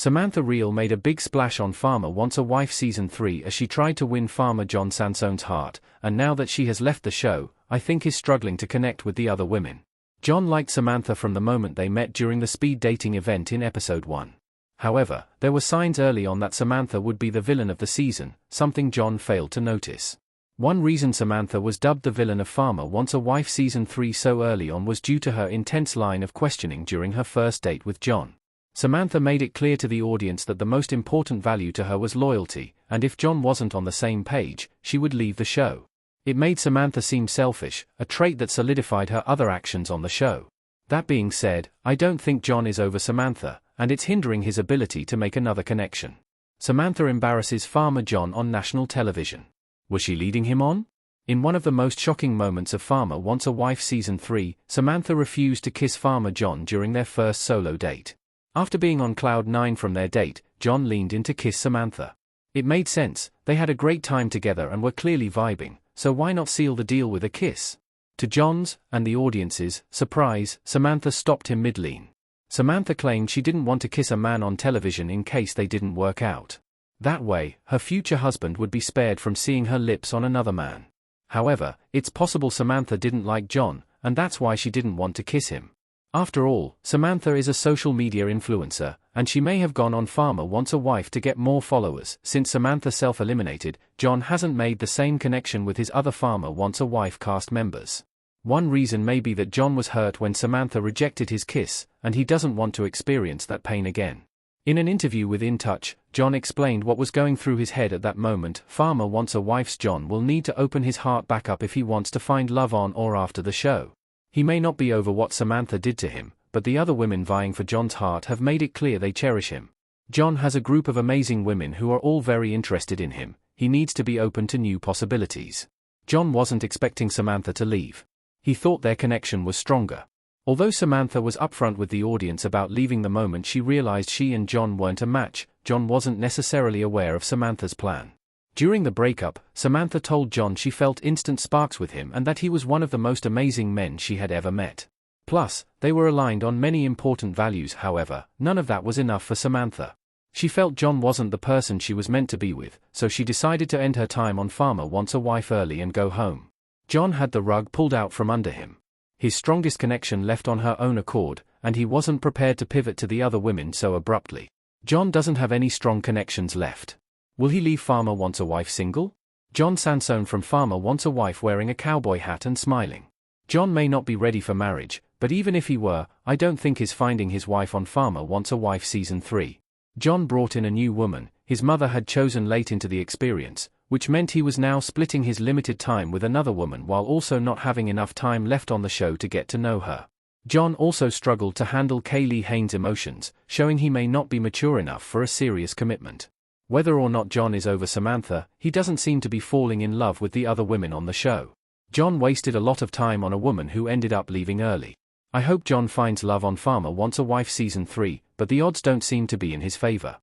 Samantha Riehl made a big splash on Farmer Wants a Wife Season 3 as she tried to win farmer John Sansone's heart, and now that she has left the show, I think is struggling to connect with the other women. John liked Samantha from the moment they met during the speed dating event in episode 1. However, there were signs early on that Samantha would be the villain of the season, something John failed to notice. One reason Samantha was dubbed the villain of Farmer Wants a Wife Season 3 so early on was due to her intense line of questioning during her first date with John. Samantha made it clear to the audience that the most important value to her was loyalty, and if John wasn't on the same page, she would leave the show. It made Samantha seem selfish, a trait that solidified her other actions on the show. That being said, I don't think John is over Samantha, and it's hindering his ability to make another connection. Samantha embarrasses Farmer John on national television. Was she leading him on? In one of the most shocking moments of Farmer Wants a Wife Season 3, Samantha refused to kiss Farmer John during their first solo date. After being on cloud 9 from their date, John leaned in to kiss Samantha. It made sense, they had a great time together and were clearly vibing, so why not seal the deal with a kiss? To John's, and the audience's, surprise, Samantha stopped him mid-lean. Samantha claimed she didn't want to kiss a man on television in case they didn't work out. That way, her future husband would be spared from seeing her lips on another man. However, it's possible Samantha didn't like John, and that's why she didn't want to kiss him. After all, Samantha is a social media influencer, and she may have gone on Farmer Wants a Wife to get more followers. Since Samantha self-eliminated, John hasn't made the same connection with his other Farmer Wants a Wife cast members. One reason may be that John was hurt when Samantha rejected his kiss, and he doesn't want to experience that pain again. In an interview with In Touch, John explained what was going through his head at that moment. Farmer Wants a Wife's John will need to open his heart back up if he wants to find love on or after the show. He may not be over what Samantha did to him, but the other women vying for John's heart have made it clear they cherish him. John has a group of amazing women who are all very interested in him. He needs to be open to new possibilities. John wasn't expecting Samantha to leave. He thought their connection was stronger. Although Samantha was upfront with the audience about leaving the moment she realized she and John weren't a match, John wasn't necessarily aware of Samantha's plan. During the breakup, Samantha told John she felt instant sparks with him and that he was one of the most amazing men she had ever met. Plus, they were aligned on many important values. However, none of that was enough for Samantha. She felt John wasn't the person she was meant to be with, so she decided to end her time on Farmer Wants a Wife early and go home. John had the rug pulled out from under him. His strongest connection left on her own accord, and he wasn't prepared to pivot to the other women so abruptly. John doesn't have any strong connections left. Will he leave Farmer Wants a Wife single? John Sansone from Farmer Wants a Wife wearing a cowboy hat and smiling. John may not be ready for marriage, but even if he were, I don't think he's finding his wife on Farmer Wants a Wife Season 3. John brought in a new woman, his mother had chosen late into the experience, which meant he was now splitting his limited time with another woman while also not having enough time left on the show to get to know her. John also struggled to handle Kaylee Haynes' emotions, showing he may not be mature enough for a serious commitment. Whether or not John is over Samantha, he doesn't seem to be falling in love with the other women on the show. John wasted a lot of time on a woman who ended up leaving early. I hope John finds love on Farmer Wants a Wife Season 3, but the odds don't seem to be in his favor.